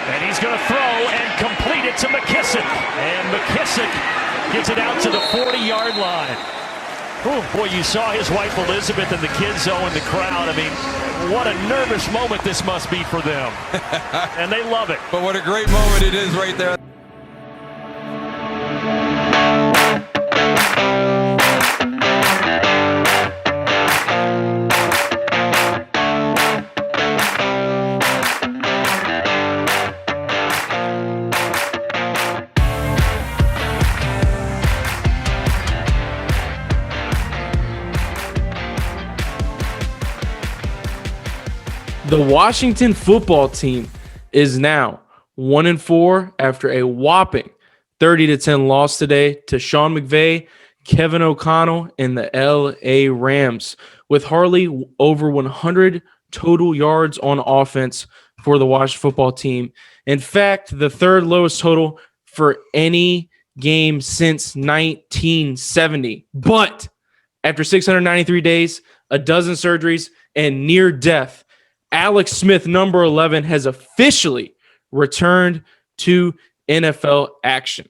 And he's going to throw and complete it to McKissick. And McKissick gets it out to the 40-yard line. Oh, boy, you saw his wife Elizabeth in the kids zone in the crowd. I mean, what a nervous moment this must be for them. And they love it. But what a great moment it is right there. The Washington football team is now 1-4 after a whopping 30-10 loss today to Sean McVay, Kevin O'Connell, and the LA Rams, with hardly over 100 total yards on offense for the Washington football team. In fact, the third lowest total for any game since 1970. But after 693 days, a dozen surgeries, and near death, Alex Smith, number 11, has officially returned to NFL action.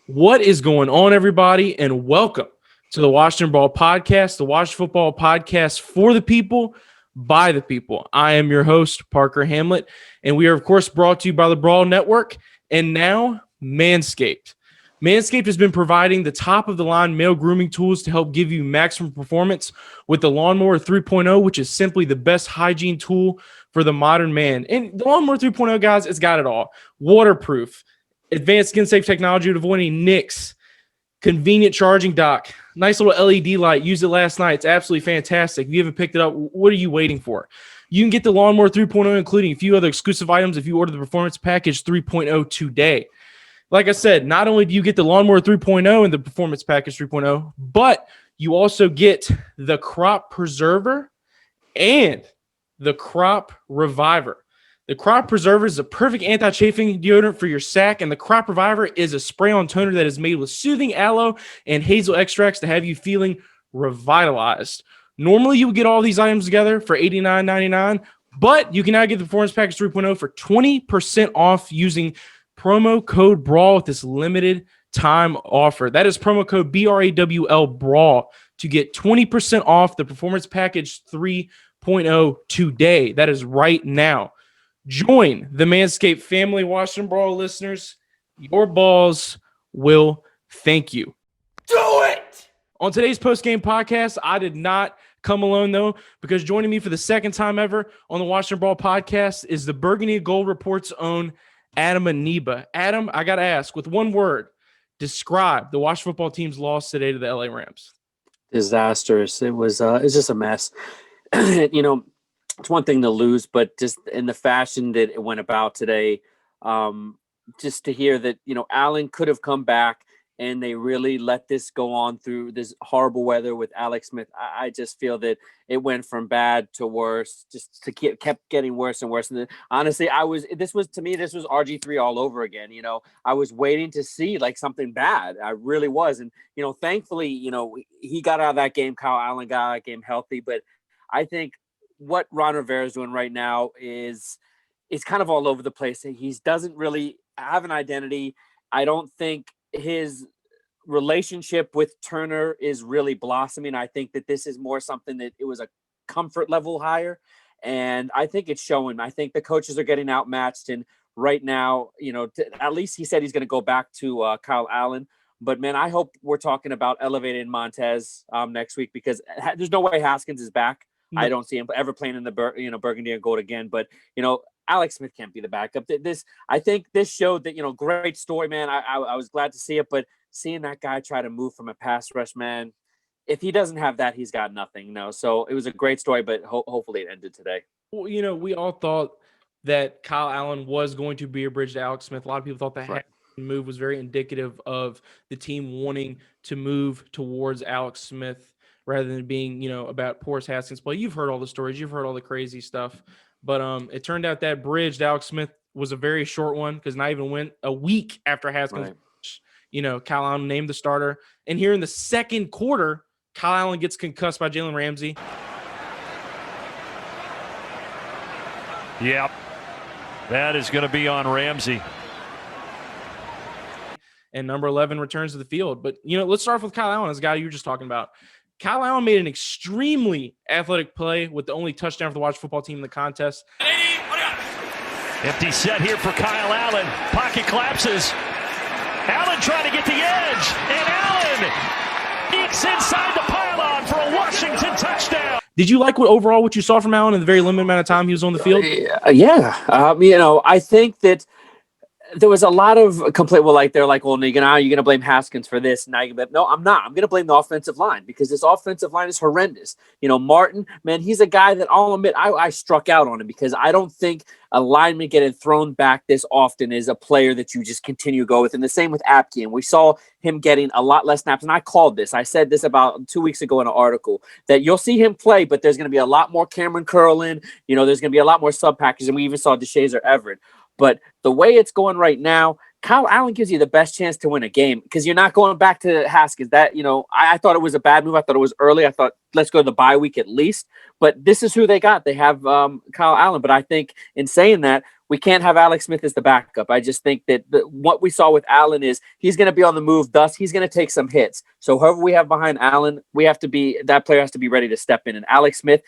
What is going on, everybody? And welcome to the Washington Brawl Podcast, the Washington Football Podcast for the people, by the people. I am your host, Parker Hamlet, and we are, of course, brought to you by the Brawl Network and now Manscaped. Manscaped has been providing the top-of-the-line male grooming tools to help give you maximum performance with the Lawnmower 3.0, which is simply the best hygiene tool for the modern man. And the Lawnmower 3.0, guys, it's got it all. Waterproof, advanced skin-safe technology to avoid any nicks, convenient charging dock, nice little LED light. Used it last night. It's absolutely fantastic. If you haven't picked it up, what are you waiting for? You can get the Lawnmower 3.0, including a few other exclusive items, if you order the Performance Package 3.0 today. Like I said, not only do you get the Lawnmower 3.0 and the Performance Package 3.0, but you also get the Crop Preserver and the Crop Reviver. The Crop Preserver is a perfect anti-chafing deodorant for your sack, and the Crop Reviver is a spray-on toner that is made with soothing aloe and hazel extracts to have you feeling revitalized. Normally, you would get all these items together for $89.99, but you can now get the Performance Package 3.0 for 20% off using promo code BRAWL with this limited time offer. That is promo code BRAWL BRAWL to get 20% off the Performance Package 3.0 today. That is right now. Join the Manscaped family, Washington Brawl listeners. Your balls will thank you. Do it! On today's post-game podcast, I did not come alone, though, because joining me for the second time ever on the Washington Brawl Podcast is the Burgundy Gold Report's own Adam Aniba. Adam, I got to ask, with one word, describe the Washington football team's loss today to the LA Rams. Disastrous. It's just a mess. You know, it's one thing to lose, but just in the fashion that it went about today, just to hear that, you know, Allen could have come back and they really let this go on through this horrible weather with Alex Smith. I just feel that it went from bad to worse, kept getting worse and worse. And honestly, this was RG3 all over again. You know, I was waiting to see like something bad. I really was. And, you know, thankfully, you know, he got out of that game. Kyle Allen got out of that game healthy. But I think what Ron Rivera is doing right now is kind of all over the place. He doesn't really have an identity. I don't think his relationship with Turner is really blossoming. I think that this is more something that it was a comfort level hire, and I think it's showing. I think the coaches are getting outmatched, and right now, you know, at least he said he's going to go back to Kyle Allen. But man, I hope we're talking about elevated Montez next week, because there's no way Haskins is back. No. I don't see him ever playing in the Burgundy and Gold again. But you know, Alex Smith can't be the backup. I think this showed that, you know, great story, man. I was glad to see it, but seeing that guy try to move from a pass rush, man, if he doesn't have that, he's got nothing. No, so it was a great story, but hopefully it ended today. Well, you know, we all thought that Kyle Allen was going to be a bridge to Alex Smith. A lot of people thought that move was very indicative of the team wanting to move towards Alex Smith rather than being, you know, about poor Haskins play. You've heard all the stories. You've heard all the crazy stuff. But it turned out that bridge to Alex Smith was a very short one, because not even went a week after Haskins, you know, Kyle Allen named the starter. And here in the second quarter, Kyle Allen gets concussed by Jalen Ramsey. Yep. That is going to be on Ramsey. And number 11 returns to the field. But, let's start off with Kyle Allen, as a guy you were just talking about. Kyle Allen made an extremely athletic play with the only touchdown for the Washington football team in the contest. Empty set here for Kyle Allen. Pocket collapses. Allen trying to get the edge. And Allen ekes inside the pylon for a Washington touchdown. Did you like what you saw from Allen in the very limited amount of time he was on the field? Yeah. I think that there was a lot of complaint. Well, they're like, well, you're gonna blame Haskins for this. Now no, I'm not. I'm gonna blame the offensive line because this offensive line is horrendous. Martin, man, he's a guy that I'll admit I struck out on him because I don't think a lineman getting thrown back this often is a player that you just continue to go with. And the same with Apke. And we saw him getting a lot less snaps. And I called this. I said this about 2 weeks ago in an article that you'll see him play, but there's going to be a lot more Cameron Curlin. There's going to be a lot more sub packages. And we even saw DeShazer Everett. But the way it's going right now, Kyle Allen gives you the best chance to win a game because you're not going back to Haskins. That, I thought it was a bad move. I thought it was early. I thought, let's go to the bye week at least. But this is who they got. They have Kyle Allen. But I think in saying that, we can't have Alex Smith as the backup. I just think that what we saw with Allen is he's going to be on the move. Thus, he's going to take some hits. So whoever we have behind Allen, that player has to be ready to step in. And Alex Smith,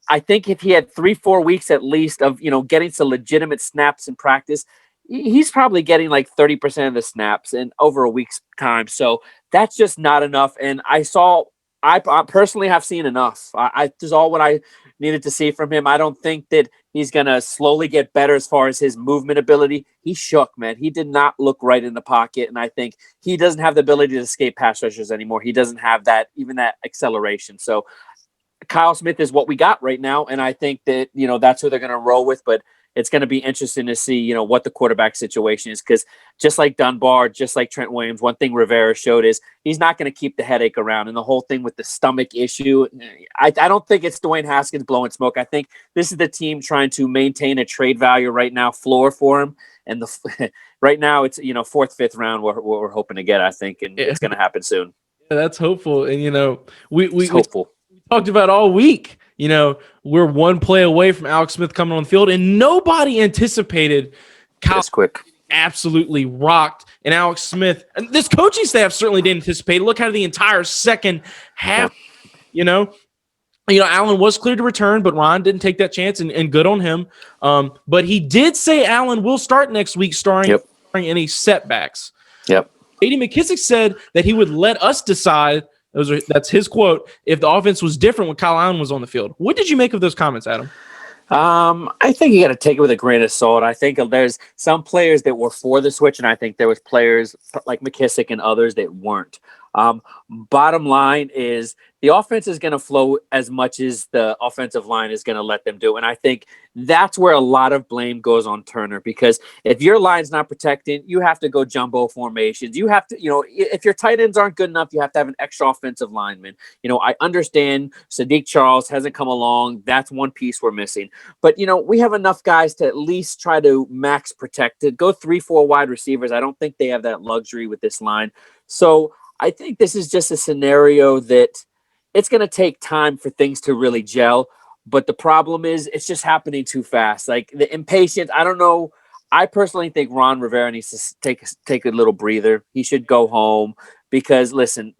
I think if he had 3-4 weeks at least of, getting some legitimate snaps in practice, he's probably getting like 30% of the snaps in over a week's time. So that's just not enough. And I personally have seen enough. I just all what I needed to see from him. I don't think that he's going to slowly get better as far as his movement ability. He shook, man. He did not look right in the pocket. And I think he doesn't have the ability to escape pass rushers anymore. He doesn't have that acceleration. So Kyle Smith is what we got right now. And I think that, that's who they're going to roll with. But it's going to be interesting to see, what the quarterback situation is. Because just like Dunbar, just like Trent Williams, one thing Rivera showed is he's not going to keep the headache around. And the whole thing with the stomach issue, I don't think it's Dwayne Haskins blowing smoke. I think this is the team trying to maintain a trade value right now, floor for him. And right now it's, 4th, 5th round what we're hoping to get, I think. And it's going to happen soon. Yeah, that's hopeful. And, we hopeful. Talked about all week. We're one play away from Alex Smith coming on the field, and nobody anticipated Kyle quick. Absolutely rocked. And Alex Smith, and this coaching staff certainly didn't anticipate it. Look how the entire second half, Allen was cleared to return, but Ron didn't take that chance, and good on him. But he did say Allen will start next week, starring any setbacks. Yep. A.D. McKissick said that he would let us decide. That's his quote. If the offense was different when Kyle Allen was on the field. What did you make of those comments, Adam? I think you got to take it with a grain of salt. I think there's some players that were for the switch, and I think there was players like McKissick and others that weren't. Bottom line is the offense is going to flow as much as the offensive line is going to let them do. And I think that's where a lot of blame goes on Turner, because if your line's not protected, you have to go jumbo formations. You have to, if your tight ends aren't good enough, you have to have an extra offensive lineman. I understand Sadiq Charles hasn't come along. That's one piece we're missing. But, we have enough guys to at least try to max protect it. Go 3-4 wide receivers. I don't think they have that luxury with this line. So I think this is just a scenario that it's going to take time for things to really gel. But the problem is it's just happening too fast. Like the impatience, I don't know. I personally think Ron Rivera needs to take a little breather. He should go home because, listen,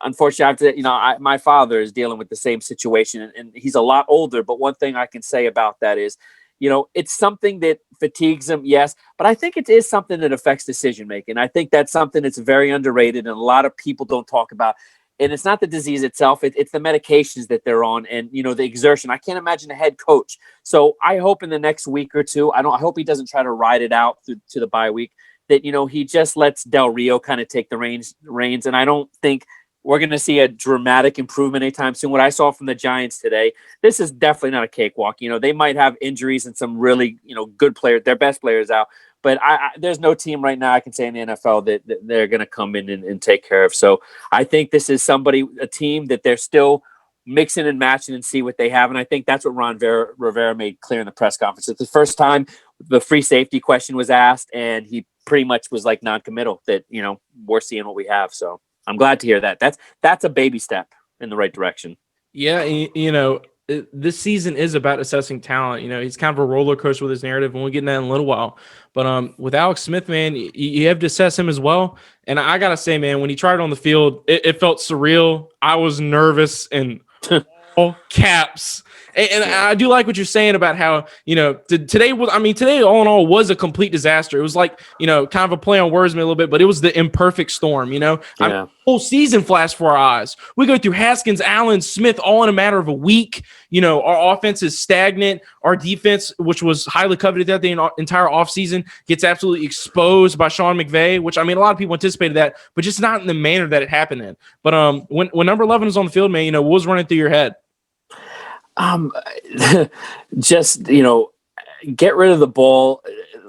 unfortunately, my father is dealing with the same situation, and he's a lot older. But one thing I can say about that is, it's something that fatigues him, yes, but I think it is something that affects decision-making. I think that's something that's very underrated and a lot of people don't talk about. And it's not the disease itself. It's the medications that they're on and, the exertion. I can't imagine a head coach. So I hope in the next week or two, I hope he doesn't try to ride it out to the bye week, that, he just lets Del Rio kind of take the reins. And I don't think we're going to see a dramatic improvement anytime soon. What I saw from the Giants today, this is definitely not a cakewalk. They might have injuries and some really, good players, their best players out. But there's no team right now I can say in the NFL that they're going to come in and take care of. So I think this is a team that they're still mixing and matching and see what they have. And I think that's what Ron Rivera made clear in the press conference. It's the first time the free safety question was asked, and he pretty much was like non-committal that, we're seeing what we have. So I'm glad to hear that. That's a baby step in the right direction. Yeah, this season is about assessing talent. He's kind of a roller coaster with his narrative, and we'll get into that in a little while. But with Alex Smith, man, you have to assess him as well. And I gotta say, man, when he tried it on the field, it felt surreal. I was nervous and all caps. And I do like what you're saying about how, today all in all was a complete disaster. It was like, kind of a play on words a little bit, but it was the imperfect storm, whole season flashed for our eyes. We go through Haskins, Allen, Smith, all in a matter of a week. Our offense is stagnant. Our defense, which was highly coveted that the entire offseason, gets absolutely exposed by Sean McVay, which, a lot of people anticipated that, but just not in the manner that it happened in. But when number 11 was on the field, man, what was running through your head? Just, get rid of the ball.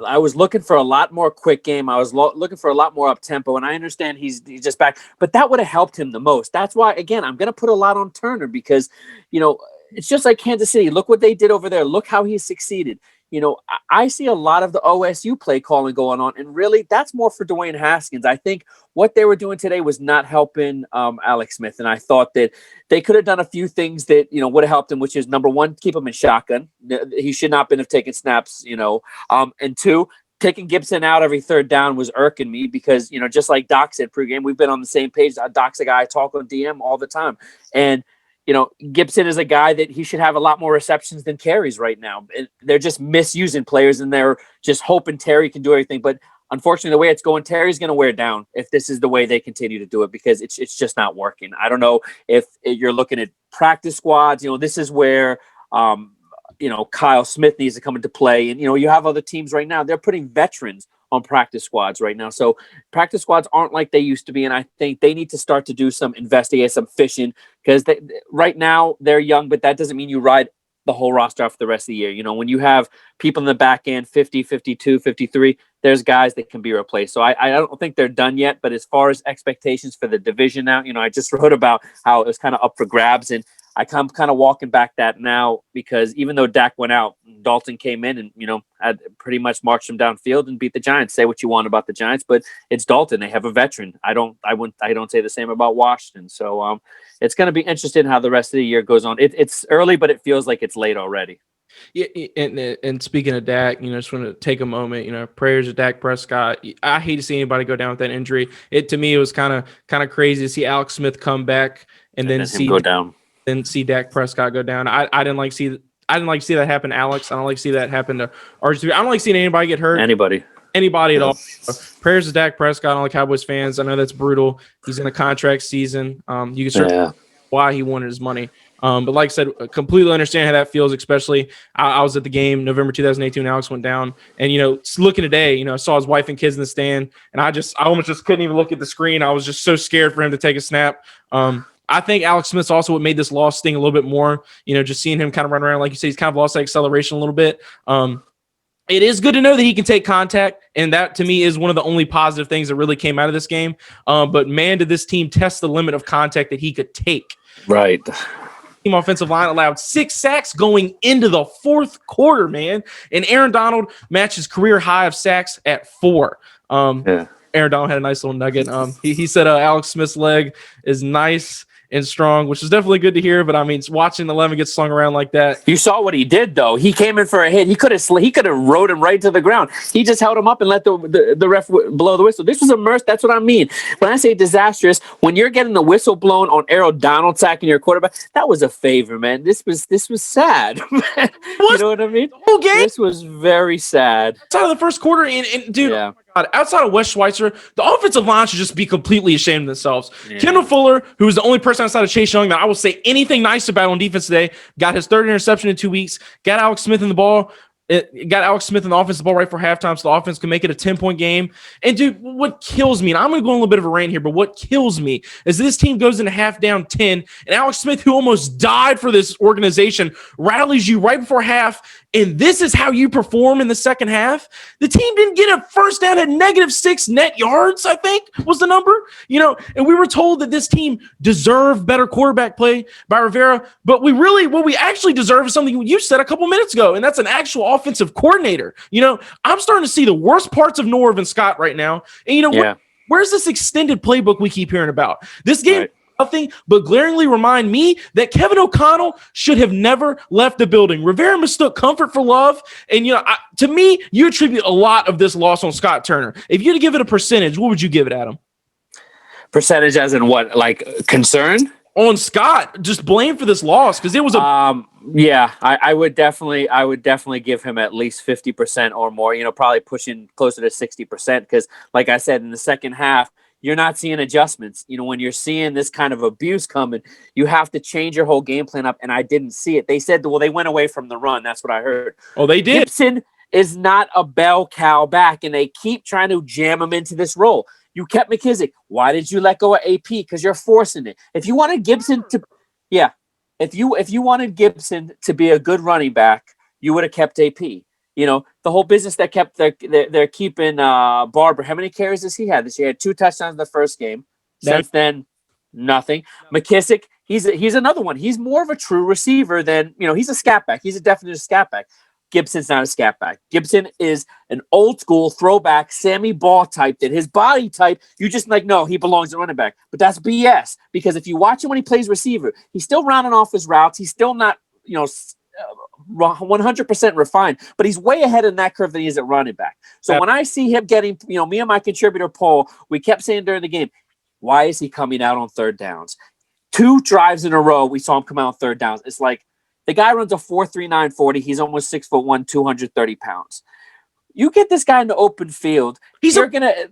I was looking for a lot more quick game. I was looking for a lot more up tempo, and I understand he's just back, but that would have helped him the most. That's why, again, I'm going to put a lot on Turner because, it's just like Kansas City. Look what they did over there. Look how he succeeded. I see a lot of the OSU play calling going on, and really that's more for Dwayne Haskins. I think what they were doing today was not helping Alex Smith, and I thought that they could have done a few things that, would have helped him, which is number one, keep him in shotgun. He should not have taken snaps, and two, taking Gibson out every third down was irking me because, just like Doc said pregame, we've been on the same page. Doc's a guy I talk on DM all the time. And Gibson is a guy that he should have a lot more receptions than carries right now. They're just misusing players, and they're just hoping Terry can do everything. But unfortunately, the way it's going, Terry's going to wear down if this is the way they continue to do it because it's just not working. I don't know if you're looking at practice squads. This is where Kyle Smith needs to come into play. And, you have other teams right now. They're putting veterans on practice squads right now. So practice squads aren't like they used to be. And I think they need to start to do some investigating, some fishing, because right now they're young, but that doesn't mean you ride the whole roster out for the rest of the year. When you have people in the back end, 50, 52, 53, there's guys that can be replaced. So I don't think they're done yet. But as far as expectations for the division now, I just wrote about how it was kind of up for grabs. And I come kind of walking back that now because even though Dak went out, Dalton came in and, had pretty much marched them downfield and beat the Giants. Say what you want about the Giants, but it's Dalton. They have a veteran. I don't say the same about Washington. So it's going to be interesting how the rest of the year goes on. It's early, but it feels like it's late already. Yeah, and speaking of Dak, just want to take a moment. Prayers to Dak Prescott. I hate to see anybody go down with that injury. To me, it was kind of crazy to see Alex Smith come back and then see him go down. Then see Dak Prescott go down. I didn't like see that happen to Alex. I don't like see that happen to RG3. I don't like seeing anybody get hurt. Anybody at all. Prayers to Dak Prescott, all the Cowboys fans. I know that's brutal. He's in a contract season. You can certainly why he wanted his money. But like I said, I completely understand how that feels, especially I was at the game November 2018 when Alex went down. And, looking today, I saw his wife and kids in the stand, and I almost just couldn't even look at the screen. I was just so scared for him to take a snap. I think Alex Smith's also what made this loss sting a little bit more, just seeing him kind of run around. Like you say, he's kind of lost that acceleration a little bit. It is good to know that he can take contact, and that to me is one of the only positive things that really came out of this game. But man, did this team test the limit of contact that he could take. Right. Team offensive line allowed 6 sacks going into the fourth quarter, man. And Aaron Donald matched his career high of sacks at 4. Aaron Donald had a nice little nugget. He said Alex Smith's leg is nice and strong, which is definitely good to hear. But watching 11 get slung around like that. You saw what he did, though. He came in for a hit. He could have rode him right to the ground. He just held him up and let the ref blow the whistle. This was immersed. That's what I mean. When I say disastrous, when you're getting the whistle blown on Aaron Donald sacking your quarterback, that was a favor, man. This was sad. You know what I mean? Whole game? This was very sad. Outside of the first quarter, and dude. Yeah. Outside of Wes Schweitzer, the offensive line should just be completely ashamed of themselves. Yeah. Kendall Fuller, who is the only person outside of Chase Young that I will say anything nice about on defense today, got his 3rd interception in 2 weeks, got Alex Smith in the ball. It got Alex Smith in the offensive ball right for halftime, so the offense can make it a 10-point game. And, dude, what kills me, and I'm going to go on a little bit of a rant here, but what kills me is this team goes into half down 10, and Alex Smith, who almost died for this organization, rallies you right before half, and this is how you perform in the second half. The team didn't get a first down at -6 net yards, I think was the number. And we were told that this team deserved better quarterback play by Rivera, but what we actually deserve is something you said a couple minutes ago, and that's an actual offensive coordinator. I'm starting to see the worst parts of Norv and Scott right now. And where's this extended playbook we keep hearing about? This game, nothing but glaringly remind me that Kevin O'Connell should have never left the building. Rivera mistook comfort for love. And, to me, you attribute a lot of this loss on Scott Turner. If you had to give it a percentage, what would you give it, Adam? Percentage as in what? Like concern? On Scott, just blame for this loss because it was a yeah, I would definitely give him at least 50% or more, probably pushing closer to 60% because like I said, in the second half, you're not seeing adjustments. When you're seeing this kind of abuse coming, you have to change your whole game plan up, and I didn't see it. They said, well, they went away from the run. That's what I heard. Oh, they did. Gibson is not a bell cow back, and they keep trying to jam him into this role. You kept McKissick. Why did you let go of AP? Because you're forcing it. If you wanted Gibson to, if you wanted Gibson to be a good running back, you would have kept AP. The whole business that kept they're keeping Barber. How many carries does he have this year? He had 2 touchdowns in the first game. Since then, nothing. McKissick, he's another one. He's more of a true receiver than he's a scat back. He's a definite scat back. Gibson's not a scat back. Gibson is an old school throwback Sammy Ball type that his body type, you just no, he belongs at running back. But that's BS because if you watch him when he plays receiver, he's still rounding off his routes. He's still not, 100% refined, but he's way ahead in that curve than he is at running back. So when I see him getting, me and my contributor, Paul, we kept saying during the game, why is he coming out on third downs? 2 drives in a row, we saw him come out on third downs. It's like, the guy runs a 4.39 40. He's almost 6'1", 230 pounds. You get this guy in the open field, you're going to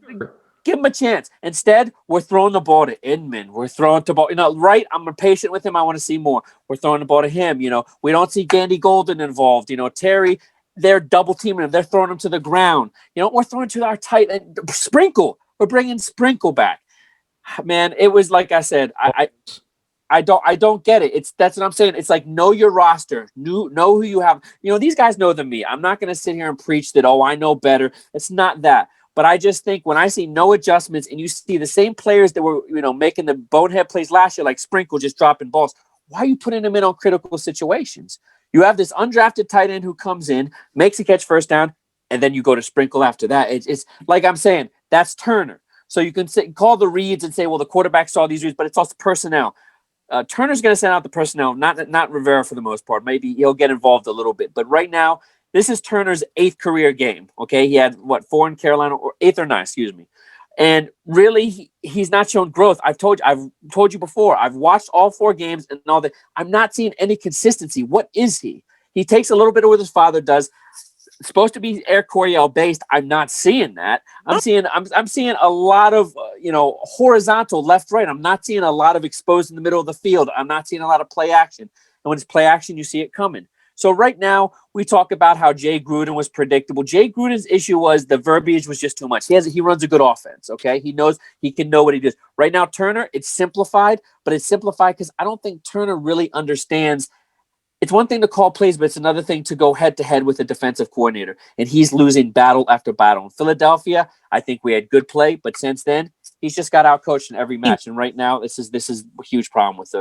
give him a chance. Instead, we're throwing the ball to Inman. We're throwing the ball, right? I'm impatient with him. I want to see more. We're throwing the ball to him. We don't see Gandy Golden involved. Terry, they're double teaming him. They're throwing him to the ground. We're throwing to our tight end. Sprinkle. We're bringing Sprinkle back. Man, it was like I said, I don't get it. That's what I'm saying. It's like, know your roster. Know who you have. These guys know than me. I'm not going to sit here and preach that, I know better. It's not that. But I just think when I see no adjustments and you see the same players that were, making the bonehead plays last year, like Sprinkle just dropping balls, why are you putting them in on critical situations? You have this undrafted tight end who comes in, makes a catch first down, and then you go to Sprinkle after that. It's like I'm saying, that's Turner. So you can call the reads and say, well, the quarterback saw these reads, but it's also personnel. Turner's going to send out the personnel, not Rivera for the most part. Maybe he'll get involved a little bit. But right now, this is Turner's 8th career game. Okay, he had 4 in Carolina, or 8th or 9th, excuse me. And really, he's not shown growth. I've told you before. I've watched all 4 games and all that. I'm not seeing any consistency. What is he? He takes a little bit of what his father does. It's supposed to be Air Coryell based. I'm not seeing that. I'm seeing a lot of horizontal left right. I'm not seeing a lot of exposed in the middle of the field. I'm not seeing a lot of play action. And when it's play action, you see it coming. So right now we talk about how Jay Gruden was predictable. Jay Gruden's issue was the verbiage was just too much. He runs a good offense. Okay, he can know what he does. Right now Turner, it's simplified, but it's simplified because I don't think Turner really understands. It's one thing to call plays, but it's another thing to go head-to-head with a defensive coordinator, and he's losing battle after battle. In Philadelphia, I think we had good play, but since then, he's just got outcoached in every match. And right now, this is a huge problem with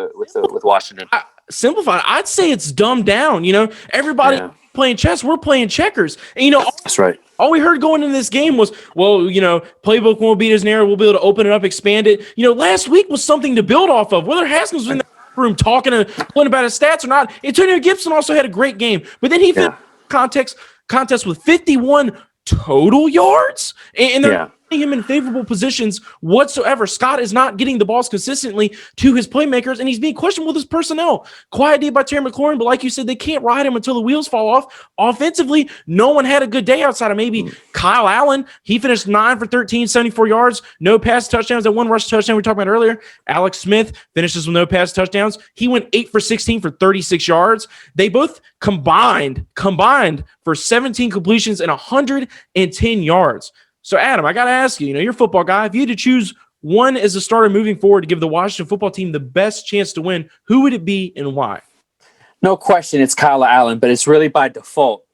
Washington. Simplified, I'd say it's dumbed down. Everybody playing chess, we're playing checkers. And that's right. All we heard going into this game was, playbook won't beat us narrow. We'll be able to open it up, expand it. Last week was something to build off of. Whether Haskins was in the room talking about his stats or not, Antonio Gibson also had a great game. But then he finished contest with 51 total yards, and they're putting him in favorable positions whatsoever. Scott is not getting the balls consistently to his playmakers, and he's being questioned with his personnel. Quiet day by Terry McLaurin, but like you said, they can't ride him until the wheels fall off. Offensively, no one had a good day outside of maybe Kyle Allen. He finished 9 for 13, 74 yards, no pass touchdowns, and 1 rush touchdown we talked about earlier. Alex Smith finishes with no pass touchdowns. He went 8 for 16 for 36 yards. They both combined for 17 completions and 110 yards. So, Adam, I got to ask you, you're a football guy. If you had to choose one as a starter moving forward to give the Washington football team the best chance to win, who would it be and why? No question, it's Kyle Allen, but it's really by default.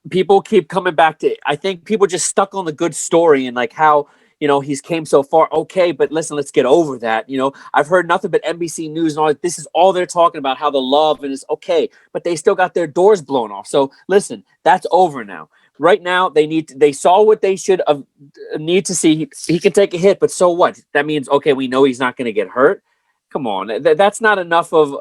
People keep coming back to. I think people just stuck on the good story and like how he's came so far. Okay, but listen, let's get over that. I've heard nothing but NBC News and all. This is all they're talking about, how the love and it's okay, but they still got their doors blown off. So listen, that's over now. Right now, they saw what they should need to see. He can take a hit, but so what? That means, okay, we know he's not going to get hurt. come on, that's not enough of,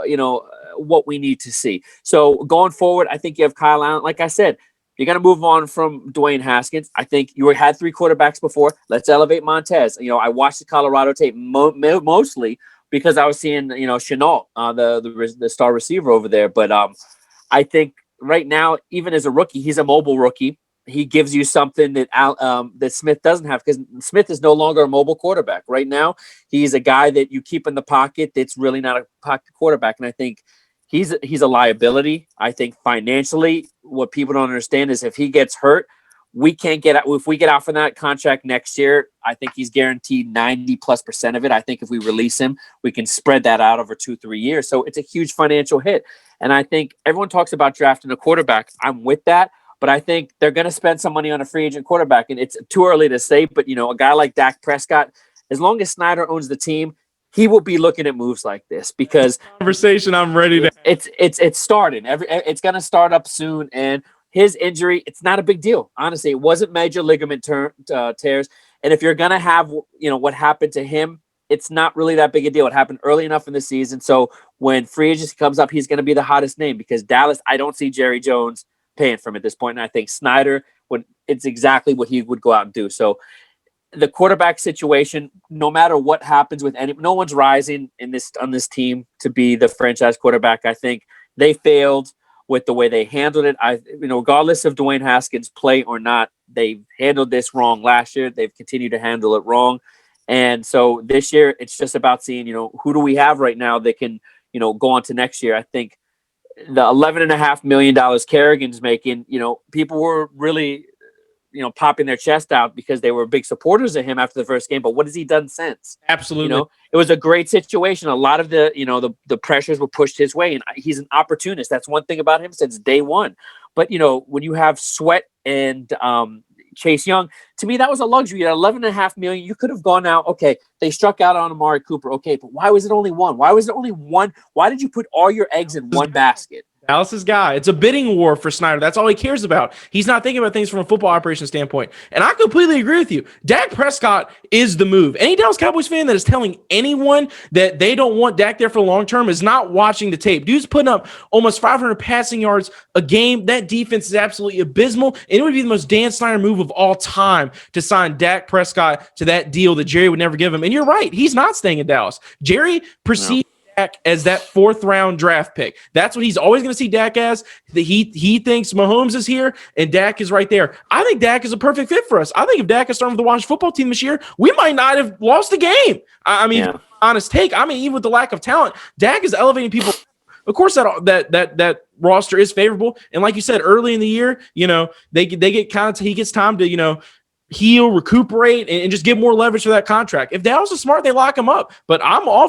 what we need to see. So going forward, I think you have Kyle Allen. Like I said, you're going to move on from Dwayne Haskins. I think you had 3 quarterbacks before. Let's elevate Montez. I watched the Colorado tape mostly because I was seeing, Chenault, the star receiver over there. But I think right now, even as a rookie, he's a mobile rookie. He gives you something that that Smith doesn't have, because Smith is no longer a mobile quarterback. Right now, he's a guy that you keep in the pocket that's really not a pocket quarterback. And I think he's a liability. I think financially, what people don't understand is if he gets hurt, we can't get out. If we get out from that contract next year, I think he's guaranteed 90+% of it. I think if we release him, we can spread that out over 2-3 years. So it's a huge financial hit. And I think everyone talks about drafting a quarterback. I'm with that. But I think they're going to spend some money on a free agent quarterback. And it's too early to say. But, a guy like Dak Prescott, as long as Snyder owns the team, he will be looking at moves like this, because Conversation I'm ready to. It's starting. It's going to start up soon. And his injury, it's not a big deal. Honestly, it wasn't major ligament tears. And if you're going to have, what happened to him, it's not really that big a deal. It happened early enough in the season. So when free agency comes up, he's going to be the hottest name, because Dallas, I don't see Jerry Jones paying for him at this point. And I think Snyder, it's exactly what he would go out and do. So the quarterback situation, no matter what happens with no one's rising on this team to be the franchise quarterback. I think they failed with the way they handled it. Regardless of Dwayne Haskins' play or not, they handled this wrong last year. They've continued to handle it wrong. And so this year, it's just about seeing, who do we have right now that can, go on to next year. I think the $11.5 million Kerrigan's making, people were really, popping their chest out because they were big supporters of him after the first game. But what has he done since? Absolutely. It was a great situation. A lot of the, the pressures were pushed his way, and he's an opportunist. That's one thing about him since day one. But, when you have Sweat and Chase Young, to me, that was a luxury. At $11.5 million, you could have gone out. Okay, they struck out on Amari Cooper. Okay, but why was it only one? Why was it only one? Why did you put all your eggs in one basket? Dallas's guy. It's a bidding war for Snyder. That's all he cares about. He's not thinking about things from a football operation standpoint. And I completely agree with you. Dak Prescott is the move. Any Dallas Cowboys fan that is telling anyone that they don't want Dak there for the long term is not watching the tape. Dude's putting up almost 500 passing yards a game. That defense is absolutely abysmal. And it would be the most Dan Snyder move of all time to sign Dak Prescott to that deal that Jerry would never give him. And you're right. He's not staying in Dallas. Jerry perceived Dak as that 4th round draft pick. That's what he's always going to see Dak as. He thinks Mahomes is here and Dak is right there. I think Dak is a perfect fit for us. I think if Dak is starting with the Washington football team this year, we might not have lost the game. Honest take. Even with the lack of talent, Dak is elevating people. Of course, that roster is favorable. And like you said, early in the year, he gets time to, heal, recuperate, and just give more leverage for that contract. If Dallas is smart, they lock him up. But I'm all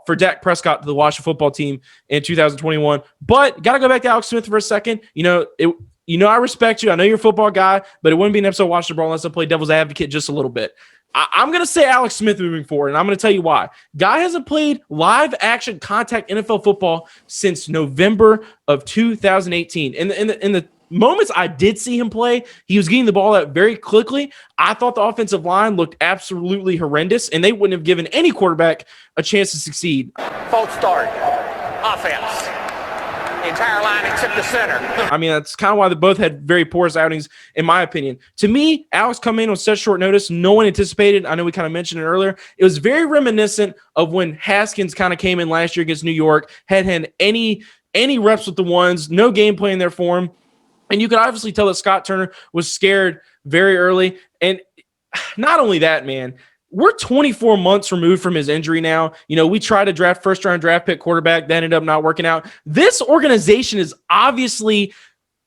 for Dak Prescott to the Washington football team in 2021. But got to go back to Alex Smith for a second. I respect you. I know you're a football guy, but it wouldn't be an episode of Washington Brawl unless I play devil's advocate just a little bit. I'm going to say Alex Smith moving forward, and I'm going to tell you why. Guy hasn't played live action contact NFL football since November of 2018. In the moments I did see him play, he was getting the ball out very quickly. I thought the offensive line looked absolutely horrendous, and they wouldn't have given any quarterback a chance to succeed. False start. Offense. The entire line except the center. That's kind of why they both had very porous outings, in my opinion. To me, Alex coming in on such short notice, no one anticipated. I know we kind of mentioned it earlier. It was very reminiscent of when Haskins kind of came in last year against New York, hadn't had any reps with the ones, no game plan there for him. And you could obviously tell that Scott Turner was scared very early. And not only that, man, we're 24 months removed from his injury now. We tried to draft first-round draft pick quarterback. That ended up not working out. This organization is obviously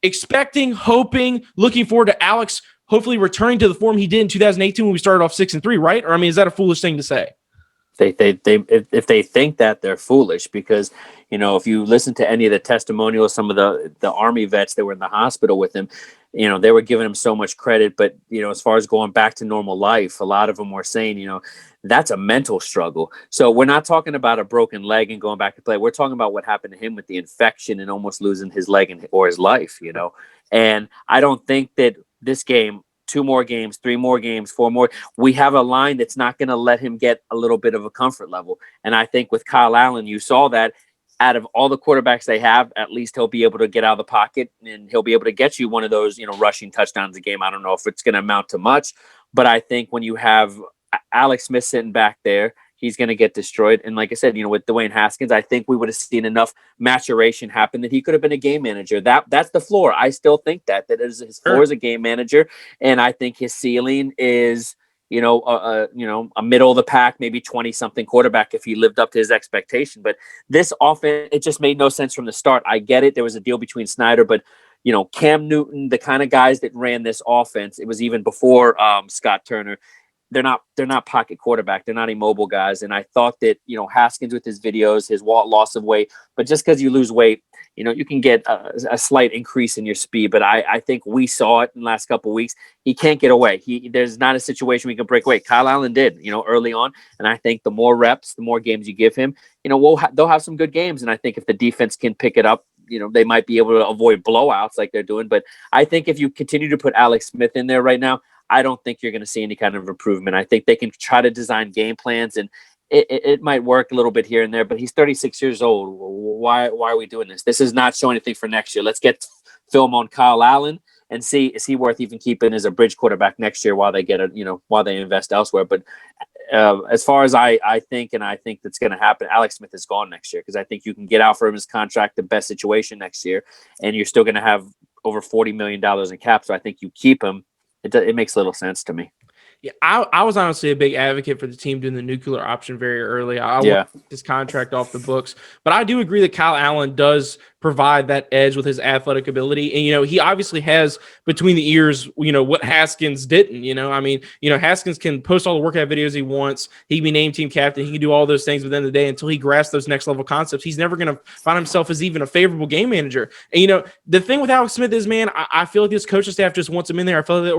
expecting, hoping, looking forward to Alex hopefully returning to the form he did in 2018 when we started off 6-3, right? Or, is that a foolish thing to say? If they think that, they're foolish, because if you listen to any of the testimonials, some of the Army vets that were in the hospital with him, they were giving him so much credit, but as far as going back to normal life, a lot of them were saying that's a mental struggle. So we're not talking about a broken leg and going back to play. We're talking about what happened to him with the infection and almost losing his leg or his life. And I don't think that this game 2 more games, 3 more games, 4 more. We have a line that's not going to let him get a little bit of a comfort level. And I think with Kyle Allen, you saw that out of all the quarterbacks they have, at least he'll be able to get out of the pocket and he'll be able to get you one of those, rushing touchdowns a game. I don't know if it's going to amount to much, but I think when you have Alex Smith sitting back there, he's going to get destroyed. And like I said, with Dwayne Haskins, I think we would have seen enough maturation happen that he could have been a game manager. That's the floor. I still think that is his floor as a game manager. And I think his ceiling is, a middle of the pack, maybe 20 something quarterback if he lived up to his expectation. But this offense, it just made no sense from the start. I get it. There was a deal between Snyder, but Cam Newton, the kind of guys that ran this offense, it was even before Scott Turner. They're not pocket quarterback. They're not immobile guys. And I thought that, Haskins with his videos, his loss of weight, but just because you lose weight, you can get a slight increase in your speed. But I think we saw it in the last couple of weeks. He can't get away. There's not a situation we can break away. Kyle Allen did, early on. And I think the more reps, the more games you give him, they'll have some good games. And I think if the defense can pick it up, they might be able to avoid blowouts like they're doing. But I think if you continue to put Alex Smith in there right now, I don't think you're going to see any kind of improvement. I think they can try to design game plans, and it might work a little bit here and there, but he's 36 years old. Why are we doing this? This is not showing anything for next year. Let's get film on Kyle Allen and see, is he worth even keeping as a bridge quarterback next year while they get while they invest elsewhere. But as far as I think that's going to happen, Alex Smith is gone next year, because I think you can get out for him his contract, the best situation next year, and you're still going to have over $40 million in cap. So I think you keep him. It makes little sense to me. Yeah, I was honestly a big advocate for the team doing the nuclear option very early. I want his contract off the books. But I do agree that Kyle Allen does provide that edge with his athletic ability. And, he obviously has between the ears, what Haskins didn't. Haskins can post all the workout videos he wants. He can be named team captain. He can do all those things. But at the end of the day, until he grasps those next level concepts, he's never going to find himself as even a favorable game manager. And, the thing with Alex Smith is, man, I feel like this coaching staff just wants him in there. I feel like the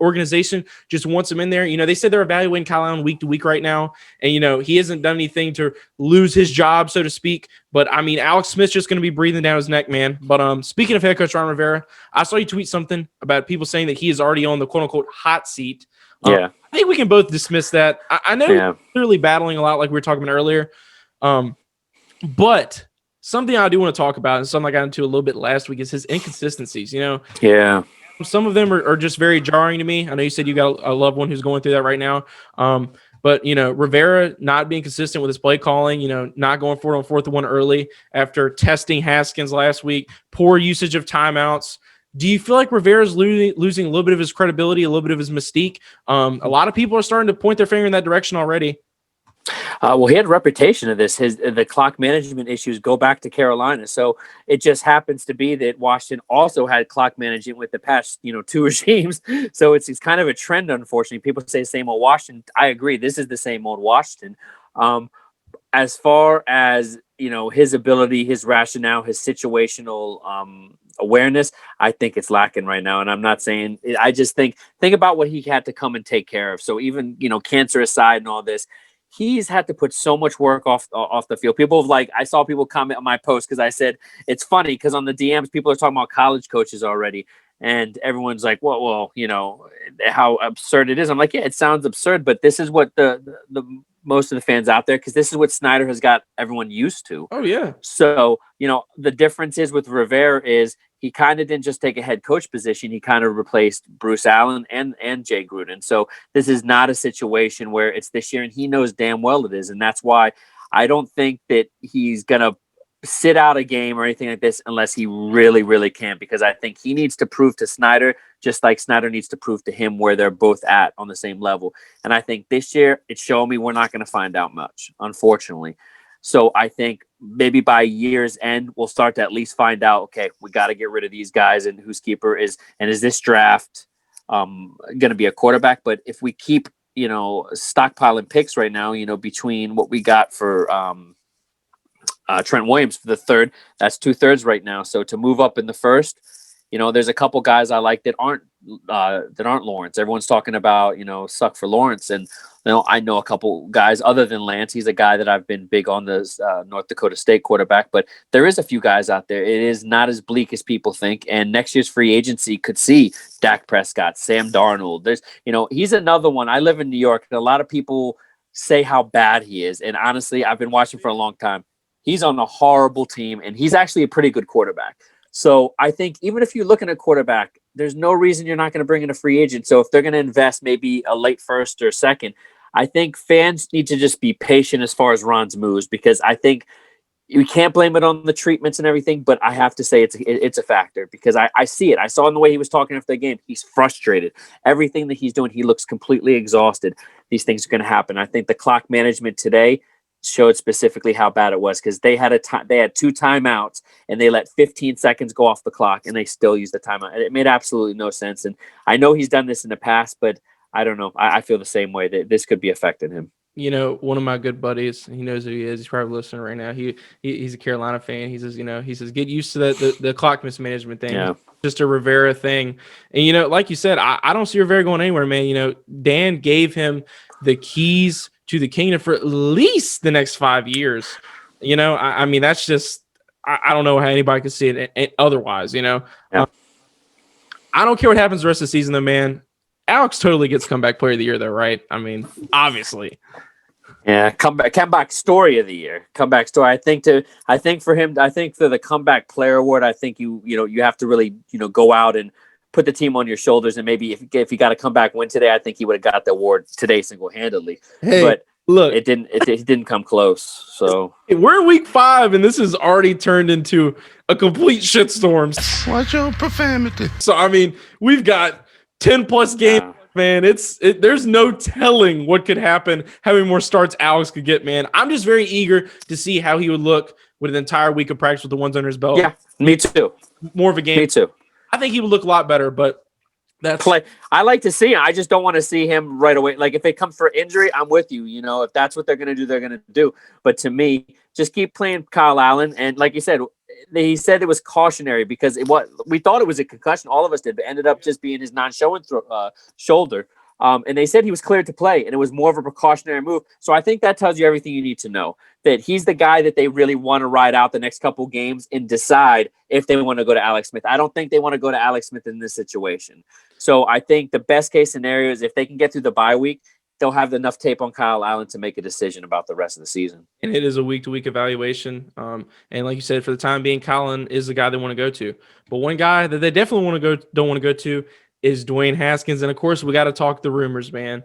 organization just wants him in there. They said they're evaluating Kyle Allen week to week right now. And, he hasn't done anything to lose his job, so to speak. But, Alex Smith's just going to be breathing down his neck, man. But speaking of head coach Ron Rivera, I saw you tweet something about people saying that he is already on the quote-unquote hot seat. I think we can both dismiss that. I know you're clearly battling a lot like we were talking about earlier. But something I do want to talk about, and something I got into a little bit last week, is his inconsistencies. Some of them are just very jarring to me. I know you said you got a loved one who's going through that right now. But, Rivera not being consistent with his play calling, not going for it on 4th and 1 early after testing Haskins last week, poor usage of timeouts. Do you feel like Rivera's losing a little bit of his credibility, a little bit of his mystique? A lot of people are starting to point their finger in that direction already. Well, he had a reputation of this. The clock management issues go back to Carolina. So it just happens to be that Washington also had clock management with the past, 2 regimes. So it's kind of a trend, unfortunately. People say same old Washington. I agree. This is the same old Washington. As far as, his ability, his rationale, his situational awareness, I think it's lacking right now. And I'm not saying, I just think about what he had to come and take care of. So even, cancer aside and all this, he's had to put so much work off the field. I saw people comment on my post because I said, it's funny because on the DMs, people are talking about college coaches already. And everyone's like, well, how absurd it is. I'm like, yeah, it sounds absurd, but this is what the most of the fans out there, because this is what Snyder has got everyone used to. Oh, yeah. So, the difference is with Rivera is he kind of didn't just take a head coach position. He kind of replaced Bruce Allen and Jay Gruden. So this is not a situation where it's this year, and he knows damn well it is. And that's why I don't think that he's going to sit out a game or anything like this unless he really, really can, because I think he needs to prove to Snyder, just like Snyder needs to prove to him, where they're both at on the same level. And I think this year it's showing me we're not going to find out much, unfortunately. So I think maybe by year's end, we'll start to at least find out, okay, we got to get rid of these guys, and whose keeper is, and is this draft going to be a quarterback? But if we keep, stockpiling picks right now, between what we got for Trent Williams for the 3rd, that's 2/3 right now. So to move up in the 1st, There's a couple guys I like that aren't Lawrence. Everyone's talking about, suck for Lawrence. And, I know a couple guys other than Lance. He's a guy that I've been big on, the North Dakota State quarterback. But there is a few guys out there. It is not as bleak as people think. And next year's free agency could see Dak Prescott, Sam Darnold. There's, he's another one. I live in New York, and a lot of people say how bad he is. And honestly, I've been watching for a long time. He's on a horrible team, and he's actually a pretty good quarterback. So I think even if you're looking at quarterback, there's no reason you're not going to bring in a free agent. So if they're going to invest maybe a late first or second, I think fans need to just be patient as far as Ron's moves, because I think you can't blame it on the treatments and everything, but I have to say it's a factor, because I see it. I saw in the way he was talking after the game. He's frustrated. Everything that he's doing, he looks completely exhausted. These things are going to happen. I think the clock management today showed specifically how bad it was, because they had two timeouts and they let 15 seconds go off the clock and they still used the timeout. It made absolutely no sense. And I know he's done this in the past, but I don't know. I feel the same way, that this could be affecting him. One of my good buddies, he knows who he is. He's probably listening right now. He's a Carolina fan. He says, get used to the clock mismanagement thing. Yeah. Just a Rivera thing. And, like you said, I don't see Rivera going anywhere, man. Dan gave him the keys to the kingdom for at least the next 5 years. I mean, that's just, I don't know how anybody could see it otherwise, Yeah. I don't care what happens the rest of the season, though, man. Alex totally gets comeback player of the year, though, right? I mean, obviously. Yeah, comeback story of the year. Comeback story. I think for him, for the comeback player award, I think you have to really, go out and put the team on your shoulders, and maybe if you got a comeback win today, I think he would have got the award today single-handedly. Hey, but look, it didn't come close. So we're in week 5, and this has already turned into a complete shitstorm. Watch your profanity. So I mean, we've got 10 plus games, man. There's no telling what could happen, how many more starts Alex could get, man. I'm just very eager to see how he would look with an entire week of practice with the ones under his belt. Yeah, me too. More of a game. Me too. I think he would look a lot better, but that's I like to see him. I just don't want to see him right away. Like, if it comes for injury, I'm with you. If that's what they're going to do, they're going to do. But to me, just keep playing Kyle Allen. And like you said, he said it was cautionary, because we thought it was a concussion. All of us did, but ended up just being his non-showing shoulder. And they said he was cleared to play, and it was more of a precautionary move. So I think that tells you everything you need to know, that he's the guy that they really want to ride out the next couple games and decide if they want to go to Alex Smith. I don't think they want to go to Alex Smith in this situation. So I think the best case scenario is if they can get through the bye week, they'll have enough tape on Kyle Allen to make a decision about the rest of the season. And it is a week-to-week evaluation. And like you said, for the time being, Colin is the guy they want to go to. But one guy that they definitely don't want to go to is Dwayne Haskins. And, of course, we got to talk the rumors, man.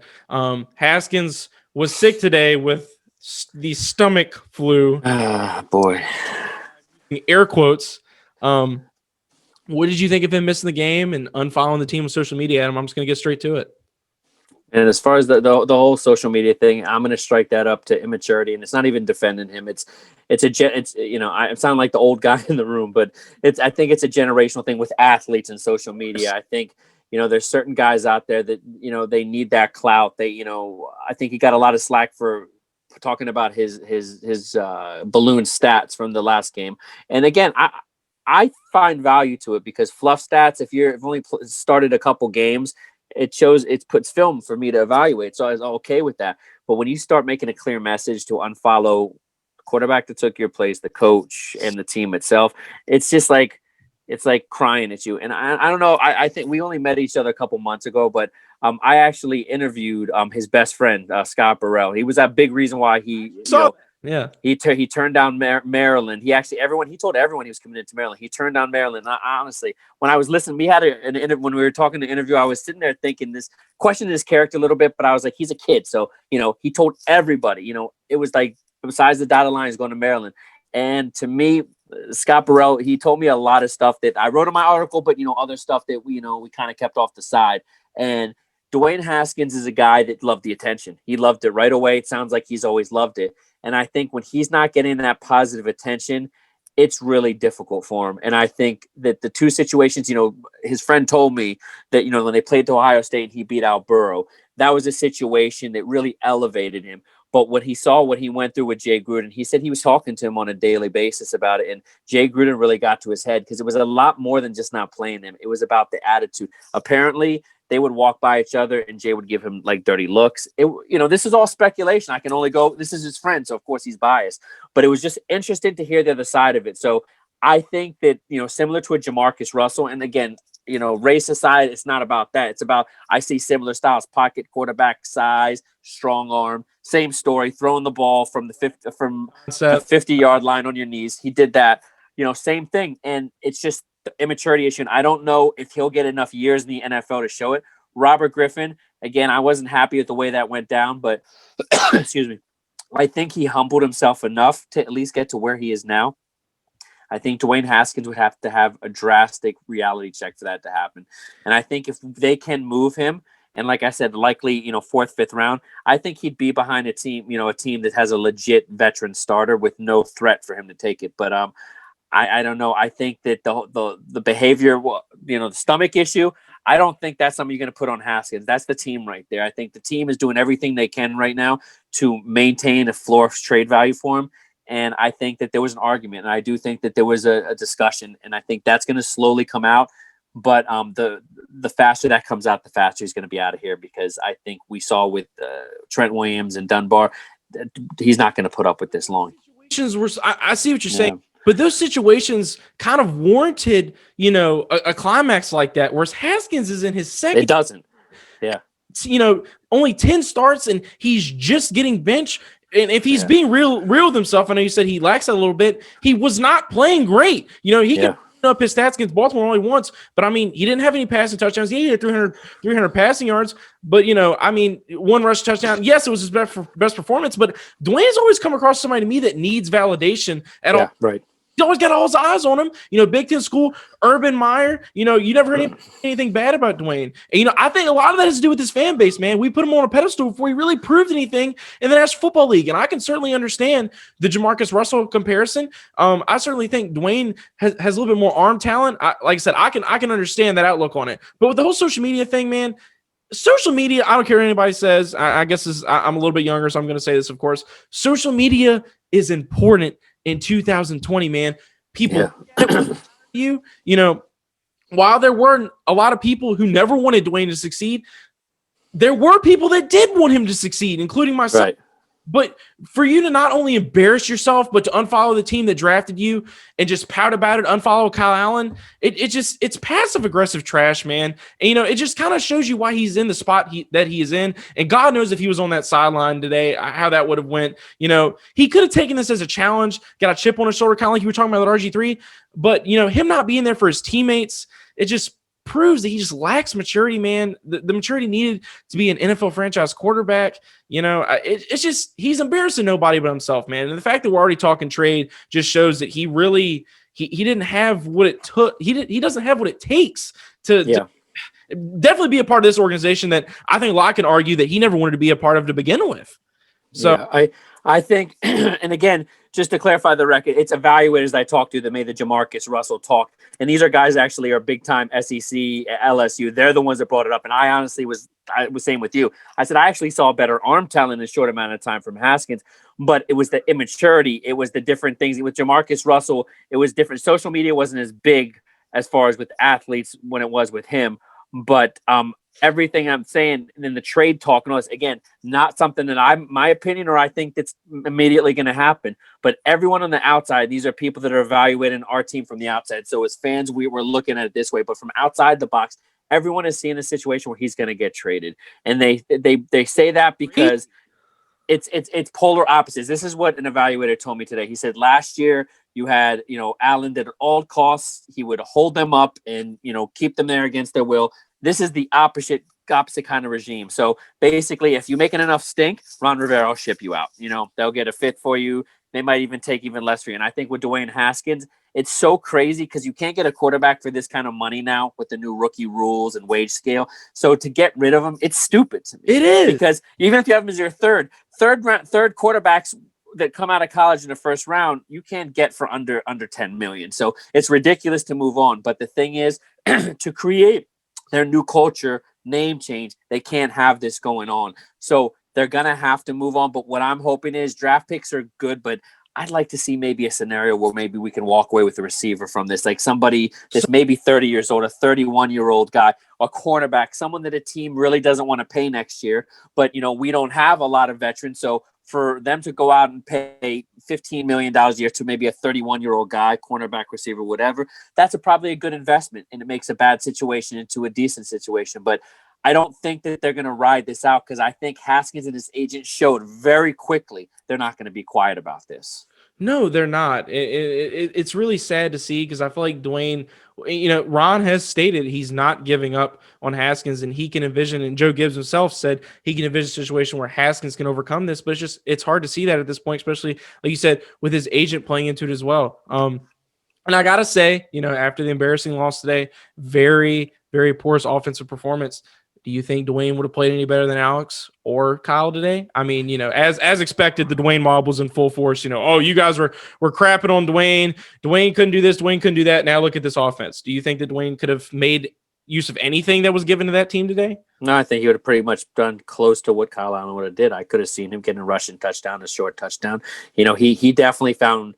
Haskins was sick today with the stomach flu. Boy. Air quotes. What did you think of him missing the game and unfollowing the team on social media, Adam? I'm just going to get straight to it. And as far as the whole social media thing, I'm going to strike that up to immaturity, and it's not even defending him. I sound like the old guy in the room, but I think it's a generational thing with athletes and social media. I think, there's certain guys out there that, they need that clout. I think he got a lot of slack for talking about his balloon stats from the last game. And again, I find value to it, because fluff stats, if you've only started a couple games, it puts film for me to evaluate. So I was okay with that. But when you start making a clear message to unfollow the quarterback that took your place, the coach, and the team itself, it's just like, it's like crying at you. And I don't know. I think we only met each other a couple months ago, but I actually interviewed his best friend, Scott Burrell. He was that big reason why he turned down Maryland. He told everyone he was coming into Maryland. He turned down Maryland. Honestly, when I was listening, when we were talking the interview, I was sitting there thinking questioning his character a little bit, but I was like, he's a kid. So, he told everybody, it was like, besides the dotted line, is going to Maryland. And to me, Scott Burrell, he told me a lot of stuff that I wrote in my article, but, other stuff that we kind of kept off the side. And Dwayne Haskins is a guy that loved the attention. He loved it right away. It sounds like he's always loved it. And I think when he's not getting that positive attention, it's really difficult for him. And I think that the two situations, his friend told me that, when they played to Ohio State and he beat out Burrow, that was a situation that really elevated him. But what he went through with Jay Gruden, he said he was talking to him on a daily basis about it. And Jay Gruden really got to his head because it was a lot more than just not playing him. It was about the attitude. Apparently, they would walk by each other and Jay would give him like dirty looks. This is all speculation. I can only go, this is his friend. So of course he's biased, but it was just interesting to hear the other side of it. So I think that, similar to a Jamarcus Russell, and again, race aside, it's not about that. It's about, I see similar styles, pocket quarterback size, strong arm, same story, throwing the ball from the 50-yard line on your knees. He did that, same thing. And it's just the immaturity issue. And I don't know if he'll get enough years in the NFL to show it. Robert Griffin, again, I wasn't happy with the way that went down, but excuse me, I think he humbled himself enough to at least get to where he is now. I think Dwayne Haskins would have to have a drastic reality check for that to happen. And I think if they can move him, and like I said, likely, fourth, fifth round, I think he'd be behind a team that has a legit veteran starter with no threat for him to take it. But I don't know. I think that the behavior, the stomach issue, I don't think that's something you're going to put on Haskins. That's the team right there. I think the team is doing everything they can right now to maintain a floor trade value for him. And I think that there was an argument, and I do think that there was a discussion, and I think that's going to slowly come out. But the faster that comes out, the faster he's going to be out of here, because I think we saw with Trent Williams and Dunbar, he's not going to put up with this long. I see what you're saying. But those situations kind of warranted, a climax like that, whereas Haskins is in his second. It doesn't. Yeah. Only 10 starts, and he's just getting benched. And if he's being real with himself, I know you said he lacks that a little bit. He was not playing great. He can put up his stats against Baltimore only once, but he didn't have any passing touchdowns. He had 300 passing yards, but one rush touchdown. Yes, it was his best performance, but Dwayne's always come across somebody to me that needs validation at all. Right. He always got all his eyes on him. Big Ten school, Urban Meyer. You never heard anything bad about Dwayne. And, I think a lot of that has to do with his fan base, man. We put him on a pedestal before he really proved anything in the National Football League. And I can certainly understand the Jamarcus Russell comparison. I certainly think Dwayne has a little bit more arm talent. Like I said, I can understand that outlook on it. But with the whole social media thing, man, social media, I don't care what anybody says. I guess I'm a little bit younger, so I'm going to say this, of course. Social media is important in 2020, man. People, while there weren't a lot of people who never wanted Dwayne to succeed, there were people that did want him to succeed, including myself. Right. But for you to not only embarrass yourself, but to unfollow the team that drafted you and just pout about it, unfollow Kyle Allen, it's passive aggressive trash, man. And, it just kind of shows you why he's in the spot that he is in. And God knows if he was on that sideline today, how that would have went. He could have taken this as a challenge, got a chip on his shoulder, kind of like you were talking about with RG3. But, him not being there for his teammates, it just proves that he just lacks maturity, man. The maturity needed to be an NFL franchise quarterback. It's just, he's embarrassing nobody but himself, man. And the fact that we're already talking trade just shows that he really, he didn't have what it took. He doesn't have what it takes to definitely be a part of this organization that I think a lot can argue that he never wanted to be a part of to begin with. So I think, and again, just to clarify the record, it's evaluators I talked to that made the Jamarcus Russell talk. And these are guys actually are big time SEC, LSU. They're the ones that brought it up. And I honestly was saying with you, I said, I actually saw better arm talent in a short amount of time from Haskins, but it was the immaturity. It was the different things with Jamarcus Russell. It was different. Social media wasn't as big as far as with athletes when it was with him. But everything I'm saying in the trade talk and all this, again, not something that my opinion, or I think that's immediately going to happen. But everyone on the outside, these are people that are evaluating our team from the outside. So as fans, we're looking at it this way. But from outside the box, everyone is seeing a situation where he's going to get traded. And they say that because it's polar opposites. This is what an evaluator told me today. He said last year you had, Allen that at all costs, he would hold them up and, keep them there against their will. This is the opposite kind of regime. So basically, if you're making enough stink, Ron Rivera will ship you out. They'll get a fit for you. They might even take even less for you. And I think with Dwayne Haskins, it's so crazy because you can't get a quarterback for this kind of money now with the new rookie rules and wage scale. So to get rid of him, it's stupid to me. It is. Because even if you have him as your third quarterbacks that come out of college in the first round, you can't get for under 10 million. So it's ridiculous to move on. But the thing is, to create their new culture, name change, they can't have this going on. So they're going to have to move on. But what I'm hoping is draft picks are good, but I'd like to see maybe a scenario where maybe we can walk away with a receiver from this, like somebody that's maybe 30 years old, a 31-year-old guy, a cornerback, someone that a team really doesn't want to pay next year. But, we don't have a lot of veterans. So for them to go out and pay $15 million a year to maybe a 31-year-old guy, cornerback, receiver, whatever, that's probably a good investment. And it makes a bad situation into a decent situation. But I don't think that they're going to ride this out because I think Haskins and his agent showed very quickly they're not going to be quiet about this. No, they're not. It's really sad to see because I feel like Dwayne, Ron has stated he's not giving up on Haskins, and he can envision, and Joe Gibbs himself said he can envision a situation where Haskins can overcome this, but it's hard to see that at this point, especially like you said, with his agent playing into it as well. And I got to say, after the embarrassing loss today, very, very poor offensive performance. Do you think Dwayne would have played any better than Alex or Kyle today? I mean, as expected, the Dwayne mob was in full force. Oh, you guys were crapping on Dwayne. Dwayne couldn't do this. Dwayne couldn't do that. Now look at this offense. Do you think that Dwayne could have made use of anything that was given to that team today? No, I think he would have pretty much done close to what Kyle Allen would have did. I could have seen him getting a rushing touchdown, a short touchdown. He definitely found,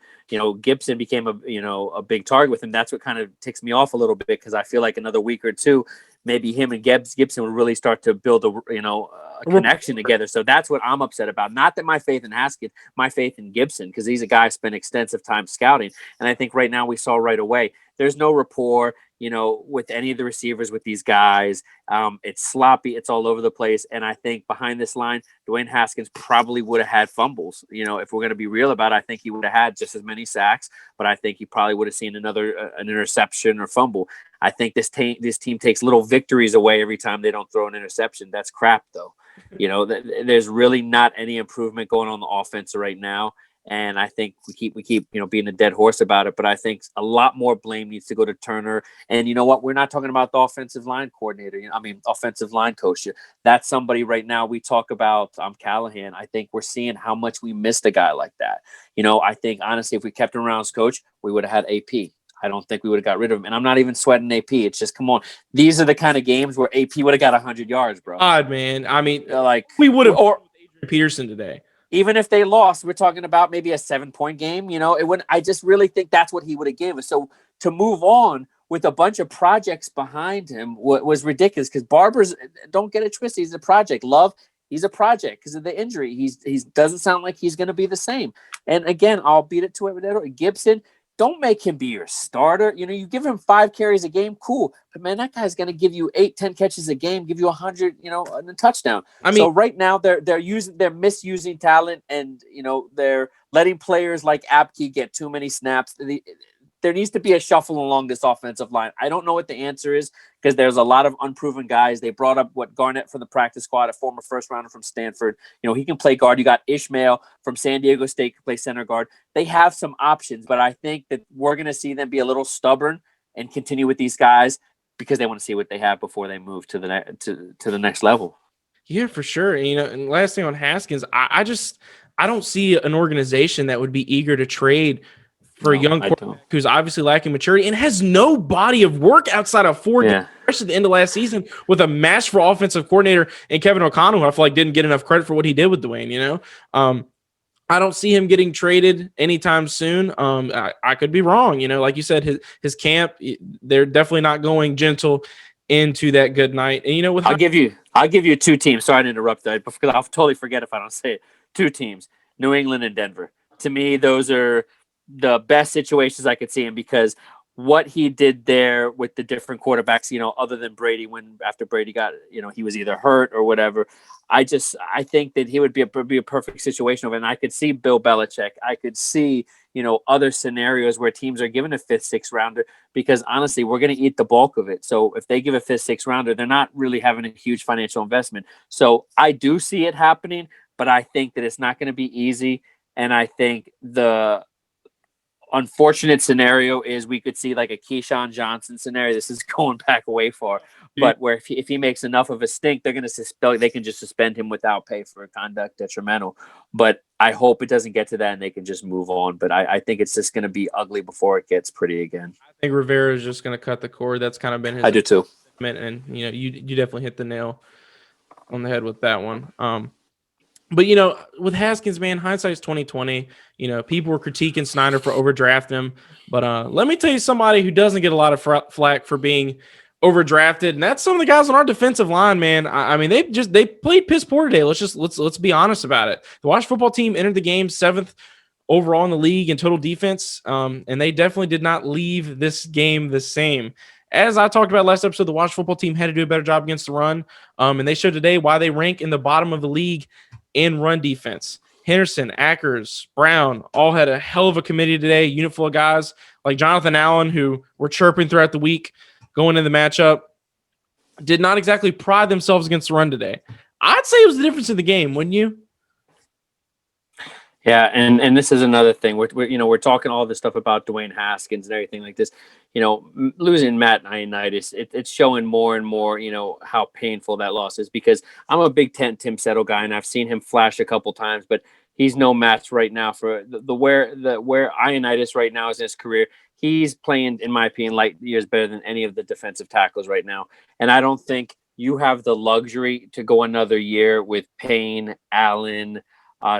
Gibson became a big target with him. That's what kind of ticks me off a little bit because I feel like another week or two, maybe him and Gibson would really start to build a connection together. So that's what I'm upset about. Not that my faith in Haskins, my faith in Gibson, because he's a guy who spent extensive time scouting. And I think right now we saw right away, there's no rapport, with any of the receivers with these guys. It's sloppy. It's all over the place. And I think behind this line, Dwayne Haskins probably would have had fumbles. If we're going to be real about it, I think he would have had just as many sacks, but I think he probably would have seen an interception or fumble. I think this team takes little victories away every time they don't throw an interception. That's crap, though. There's really not any improvement going on the offense right now. And I think we keep being a dead horse about it. But I think a lot more blame needs to go to Turner. And you know what? We're not talking about the offensive line coordinator. Offensive line coach. That's somebody right now we talk about. Callahan. I think we're seeing how much we missed a guy like that. I think honestly, if we kept him around as coach, we would have had AP. I don't think we would have got rid of him. And I'm not even sweating AP. It's just, come on. These are the kind of games where AP would have got 100 yards, bro. Odd, man. I mean, we would have or Adrian Peterson today. Even if they lost, we're talking about maybe a 7-point game. It wouldn't. I just really think that's what he would have given. So to move on with a bunch of projects behind him was ridiculous because Barber's, don't get it twisted, he's a project. Love, he's a project because of the injury. He doesn't sound like he's going to be the same. And again, I'll beat it to it. Gibson, don't make him be your starter. You give him 5 carries a game, cool. But man, that guy's going to give you 8-10 catches a game, give you 100, and a touchdown. So right now they're misusing talent, and they're letting players like Apke get too many snaps. There needs to be a shuffle along this offensive line. I don't know what the answer is because there's a lot of unproven guys. They brought up Garnett from the practice squad, a former first rounder from Stanford. He can play guard. You got Ishmael from San Diego State can play center guard. They have some options, but I think that we're going to see them be a little stubborn and continue with these guys because they want to see what they have before they move to the next level. Yeah, for sure. And last thing on Haskins, I don't see an organization that would be eager to trade for a young quarterback who's obviously lacking maturity and has no body of work outside of 4 games, especially at the end of last season with a masterful offensive coordinator and Kevin O'Connell, who I feel like didn't get enough credit for what he did with Dwayne. I don't see him getting traded anytime soon. I could be wrong. Like you said, his camp, they're definitely not going gentle into that good night. And I'll give you 2 teams. Sorry to interrupt that because I'll totally forget if I don't say it. 2 teams, New England and Denver. To me, those are the best situations I could see him because what he did there with the different quarterbacks, other than Brady, after Brady got, he was either hurt or whatever. I think that he would be a perfect situation of it. And I could see Bill Belichick. I could see, other scenarios where teams are given a 5th, 6th rounder because honestly, we're going to eat the bulk of it. So if they give a 5th, 6th rounder, they're not really having a huge financial investment. So I do see it happening, but I think that it's not going to be easy. And I think the unfortunate scenario is we could see like a Keyshawn Johnson scenario. This is going back way far, but where if he makes enough of a stink, they can just suspend him without pay for conduct detrimental. But I hope it doesn't get to that and they can just move on. But I think it's just going to be ugly before it gets pretty again. I think Rivera is just going to cut the cord. That's kind of been his. I do too. And you definitely hit the nail on the head with that one. But, with Haskins, man, hindsight's 2020. People were critiquing Snyder for overdrafting him. But let me tell you somebody who doesn't get a lot of flack for being overdrafted, and that's some of the guys on our defensive line, man. I mean, they played piss poor today. Let's be honest about it. The Washington football team entered the game 7th overall in the league in total defense, and they definitely did not leave this game the same. As I talked about last episode, the Washington football team had to do a better job against the run, and they showed today why they rank in the bottom of the league in run defense. Henderson, Ackers, Brown all had a hell of a committee today, a unit full of guys like Jonathan Allen, who were chirping throughout the week going into the matchup, did not exactly pride themselves against the run today. I'd say it was the difference in the game, wouldn't you? Yeah, and this is another thing. We're talking all this stuff about Dwayne Haskins and everything like this. Losing Matt Ioannidis, it's showing more and more, how painful that loss is, because I'm a big Tim Settle guy, and I've seen him flash a couple times, but he's no match right now for where Ioannidis right now is in his career. He's playing, in my opinion, light years better than any of the defensive tackles right now. And I don't think you have the luxury to go another year with Payne, Allen,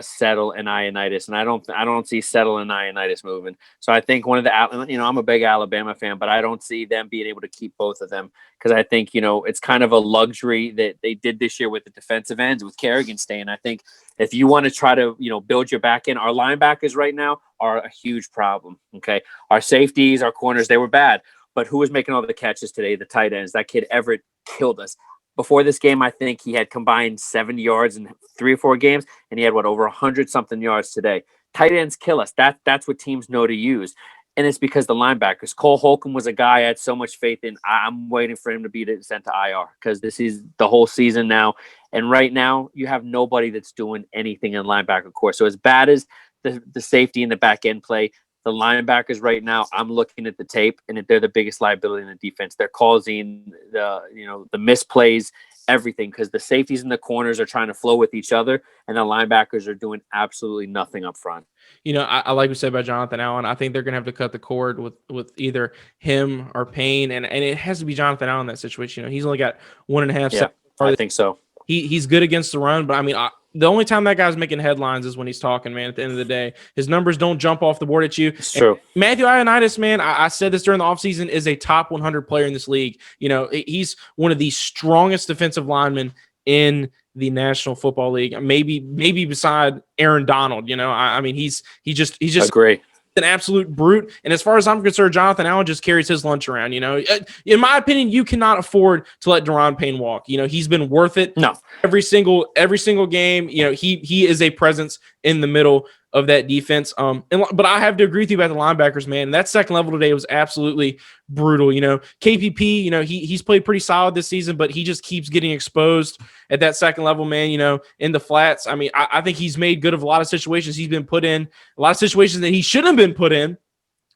Settle, and Ioannidis, and I don't see Settle and Ioannidis moving. So I think one of the, I'm a big Alabama fan, but I don't see them being able to keep both of them, because I think it's kind of a luxury that they did this year with the defensive ends with Kerrigan staying. I think if you want to try to build your back end, our linebackers right now are a huge problem. Okay, our safeties, our corners, they were bad, but who was making all the catches today? The tight ends. That kid Everett killed us. Before this game, I think he had combined 70 yards in 3 or 4 games, and he had over 100-something yards today. Tight ends kill us. That's what teams know to use, and it's because the linebackers. Cole Holcomb was a guy I had so much faith in. I'm waiting for him to be sent to IR, because this is the whole season now, and right now you have nobody that's doing anything in linebacker core. So as bad as the safety and the back end play, the linebackers right now, I'm looking at the tape, and they're the biggest liability in the defense. They're causing the misplays, everything, because the safeties and the corners are trying to flow with each other, and the linebackers are doing absolutely nothing up front. I like we said about Jonathan Allen. I think they're going to have to cut the cord with either him or Payne, and it has to be Jonathan Allen in that situation. He's only got 1.5 seconds. I think so. He's good against the run, but I mean, the only time that guy's making headlines is when he's talking, man. At the end of the day, his numbers don't jump off the board at you. It's true. And Matthew Ioannidis, man, I said this during the offseason, is a top 100 player in this league. He's one of the strongest defensive linemen in the National Football League, maybe beside Aaron Donald. I mean, he's just agree. An absolute brute. And as far as I'm concerned, Jonathan Allen just carries his lunch around. In my opinion, you cannot afford to let Daron Payne walk. He's been worth it. No, every single game. He is a presence in the middle of that defense. But I have to agree with you about the linebackers, man. That second level today was absolutely brutal. KPP, he's played pretty solid this season, but he just keeps getting exposed at that second level, man. In the flats. I mean, I think he's made good of a lot of situations he's been put in, a lot of situations that he shouldn't have been put in.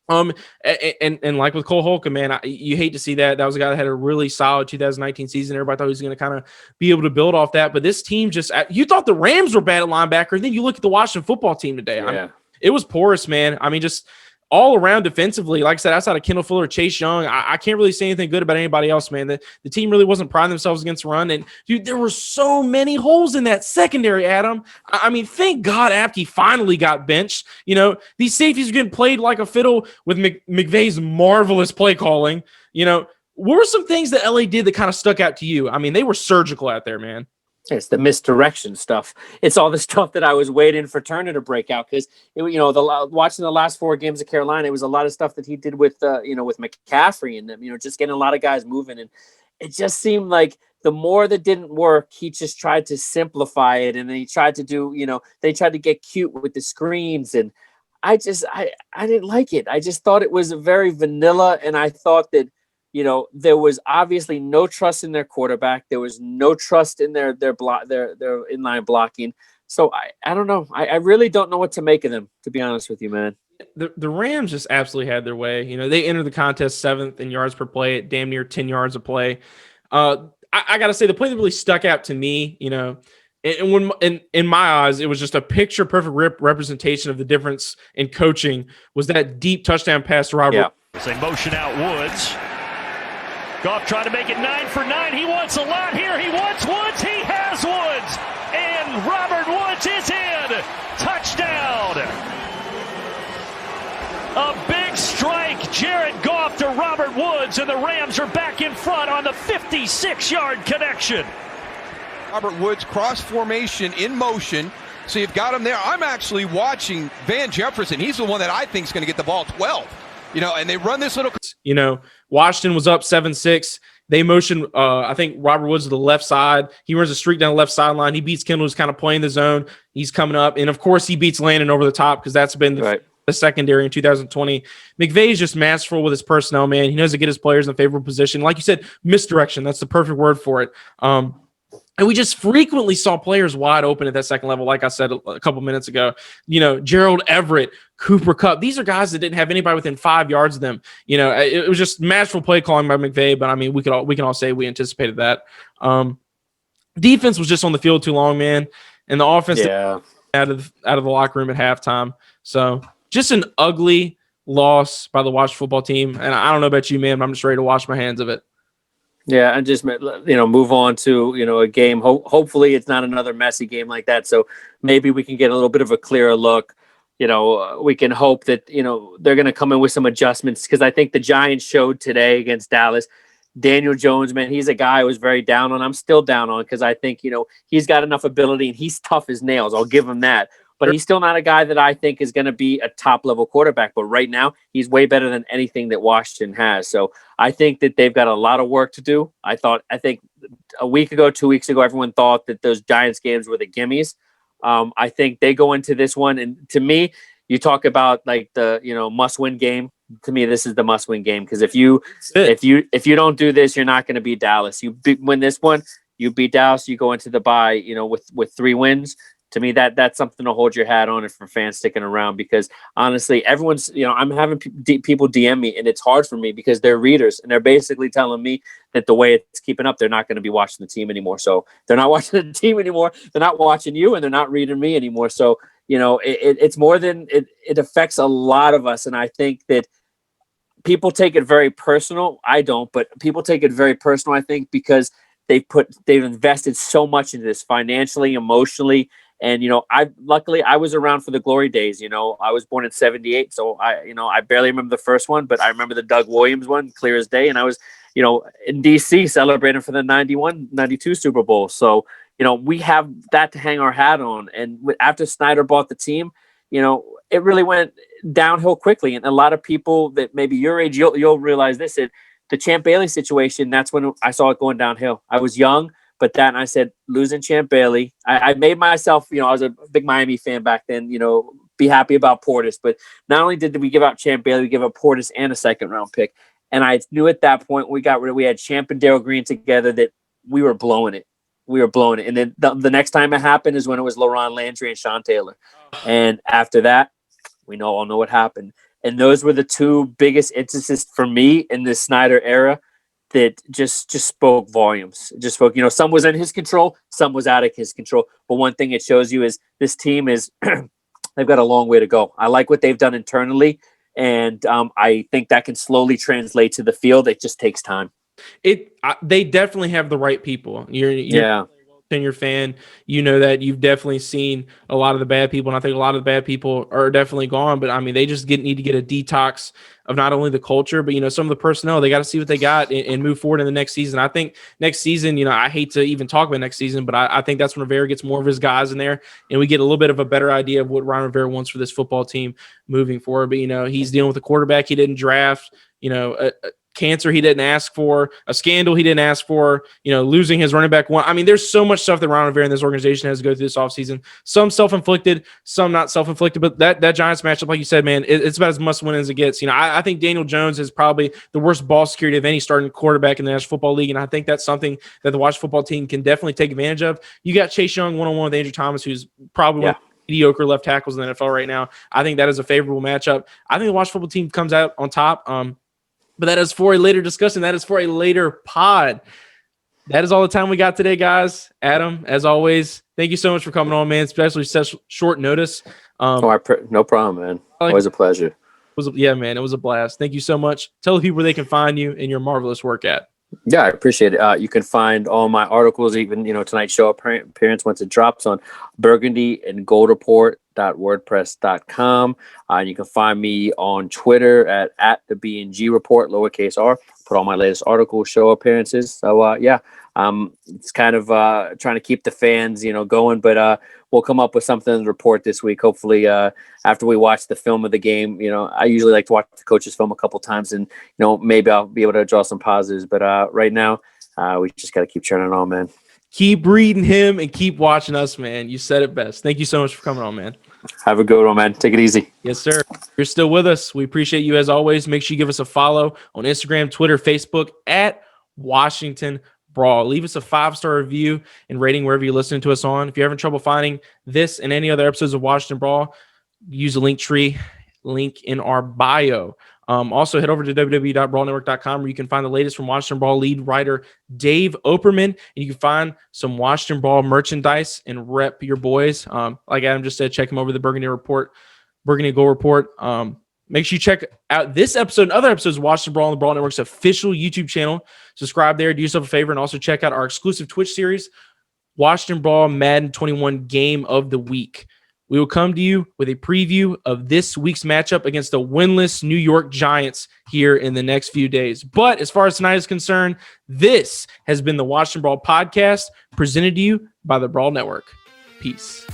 And like with Cole Holcomb, man, you hate to see that. That was a guy that had a really solid 2019 season. Everybody thought he was going to kind of be able to build off that. But this team you thought the Rams were bad at linebacker. And then you look at the Washington football team today. Yeah. I mean, it was porous, man. I mean, just all around defensively. Like I said, outside of Kendall Fuller, Chase Young, I can't really say anything good about anybody else, man. The team really wasn't priding themselves against the run. And, dude, there were so many holes in that secondary, Adam. I mean, thank God Apke finally got benched. These safeties are getting played like a fiddle with McVay's marvelous play calling. What were some things that LA did that kind of stuck out to you? I mean, they were surgical out there, man. It's the misdirection stuff. It's all the stuff that I was waiting for Turner to break out, because watching the last 4 games of Carolina, it was a lot of stuff that he did with with McCaffrey and them. Just getting a lot of guys moving, and it just seemed like the more that didn't work, he just tried to simplify it, and then he tried to do they tried to get cute with the screens, and I didn't like it. I just thought it was very vanilla, and I thought that. There was obviously no trust in their quarterback. There was no trust in their inline blocking. So I don't know. I really don't know what to make of them, to be honest with you, man. The Rams just absolutely had their way. They entered the contest 7th in yards per play at damn near 10 yards a play. I got to say, the play that really stuck out to me, and when in my eyes, it was just a picture-perfect representation of the difference in coaching, was that deep touchdown pass to Robert. Yeah. They motion out Woods. Goff trying to make it 9 for 9. He wants a lot here. He wants Woods. He has Woods. And Robert Woods the Rams are back in front on the 56-yard connection. Robert Woods cross formation in motion. So you've got him there. I'm actually watching Van Jefferson. He's the one that I think is going to get the ball 12. And they run this little. Washington was up 7-6. They motion, I think, Robert Woods to the left side. He runs a streak down the left sideline. He beats Kendall, who's kind of playing the zone. He's coming up. And, of course, he beats Landon over the top because that's been the secondary in 2020. McVay is just masterful with his personnel, man. He knows to get his players in a favorable position. Like you said, misdirection. That's the perfect word for it. And we just frequently saw players wide open at that second level, like I said a couple minutes ago. Gerald Everett, Cooper Kupp. These are guys that didn't have anybody within 5 yards of them. It was just masterful play calling by McVay, but, I mean, we can all say we anticipated that. Defense was just on the field too long, man, and the offense out of the locker room at halftime. So just an ugly loss by the Washington football team, and I don't know about you, man, but I'm just ready to wash my hands of it. Yeah, and just move on to a game. Hopefully, it's not another messy game like that. So maybe we can get a little bit of a clearer look. We can hope that they're going to come in with some adjustments, because I think the Giants showed today against Dallas. Daniel Jones, man, he's a guy I was very down on. I'm still down on, because I think he's got enough ability and he's tough as nails. I'll give him that. But he's still not a guy that I think is going to be a top-level quarterback. But right now, he's way better than anything that Washington has. So I think that they've got a lot of work to do. I think a week ago, 2 weeks ago, everyone thought that those Giants games were the gimmies. I think they go into this one, and to me, you talk about like the must-win game. To me, this is the must-win game, because if you don't do this, you're not going to beat Dallas. You win this one, you beat Dallas, you go into the bye, with 3 wins. To me, that's something to hold your hat on, and for fans sticking around, because honestly, everyone's, I'm having people DM me, and it's hard for me because they're readers, and they're basically telling me that the way it's keeping up, they're not going to be watching the team anymore. So they're not watching the team anymore. They're not watching you, and they're not reading me anymore. So, it's more than it affects a lot of us. And I think that people take it very personal. I don't, but people take it very personal, I think, because they've invested so much into this financially, emotionally. And, luckily I was around for the glory days. I was born in 78. So I barely remember the first one, but I remember the Doug Williams one clear as day. And I was, in DC celebrating for the 91-92 Super Bowl. So, we have that to hang our hat on. And after Snyder bought the team, it really went downhill quickly. And a lot of people that maybe your age, you'll realize this, that the Champ Bailey situation, that's when I saw it going downhill. I was young. But then I said, losing Champ Bailey, I made myself, I was a big Miami fan back then, be happy about Portis. But not only did we give out Champ Bailey, we gave up Portis and a second-round pick. And I knew at that point we had Champ and Darrell Green together that we were blowing it. And then the next time it happened is when it was LaRon Landry and Sean Taylor. And after that, we all know what happened. And those were the 2 biggest instances for me in this Snyder era that just spoke volumes. Just spoke, some was in his control, some was out of his control. But one thing it shows you is this team is they've got a long way to go. I like what they've done internally, and I think that can slowly translate to the field. It just takes time. They definitely have the right people. You're your fan, that you've definitely seen a lot of the bad people, and I think a lot of the bad people are definitely gone. But I mean, they just need to get a detox of not only the culture, but some of the personnel. They got to see what they got and move forward in the next season. I think next season, I hate to even talk about next season, but I think that's when Rivera gets more of his guys in there, and we get a little bit of a better idea of what Ron Rivera wants for this football team moving forward. But he's dealing with a quarterback he didn't draft. Cancer he didn't ask for, a scandal he didn't ask for, losing his running back one. I mean, there's so much stuff that Ron Rivera and this organization has to go through this offseason. Some self-inflicted, some not self-inflicted. But that Giants matchup, like you said, man, it's about as must-win as it gets. I think Daniel Jones is probably the worst ball security of any starting quarterback in the National Football League, and I think that's something that the Washington football team can definitely take advantage of. You got Chase Young one-on-one with Andrew Thomas, who's probably one of the mediocre left tackles in the NFL right now. I think that is a favorable matchup. I think the Washington football team comes out on top. But that is for a later discussion. That is for a later pod. That is all the time we got today, guys. Adam, as always, thank you so much for coming on, man, especially such short notice. No problem, man. Always a pleasure. It was a blast. Thank you so much. Tell the people where they can find you and your marvelous work at. Yeah, I appreciate it. You can find all my articles, even tonight's show appearance once it drops, on Burgundy and Gold Report. BrawlNetwork.wordpress.com. And you can find me on Twitter at the BNG Report, lowercase r. Put all my latest articles, show appearances. So it's kind of trying to keep the fans, going, but we'll come up with something to report this week. Hopefully, after we watch the film of the game, I usually like to watch the coach's film a couple times, and maybe I'll be able to draw some positives. But right now, we just got to keep churning on, man. Keep reading him and keep watching us, man. You said it best. Thank you so much for coming on, man. Have a good one, man. Take it easy. Yes, sir. You're still with us. We appreciate you as always. Make sure you give us a follow on Instagram, Twitter, Facebook at Washington Brawl. Leave us a 5-star review and rating wherever you're listening to us on. If you're having trouble finding this and any other episodes of Washington Brawl, use the Linktree link in our bio. Also, head over to www.brawlnetwork.com where you can find the latest from Washington Brawl lead writer Dave Operman. And you can find some Washington Brawl merchandise and rep your boys. Like Adam just said, check him over the Burgundy Gold Report. Make sure you check out this episode and other episodes of Washington Brawl on the Brawl Network's official YouTube channel. Subscribe there, do yourself a favor, and also check out our exclusive Twitch series, Washington Brawl Madden 21 Game of the Week. We will come to you with a preview of this week's matchup against the winless New York Giants here in the next few days. But as far as tonight is concerned, this has been the Washington Brawl Podcast presented to you by the Brawl Network. Peace.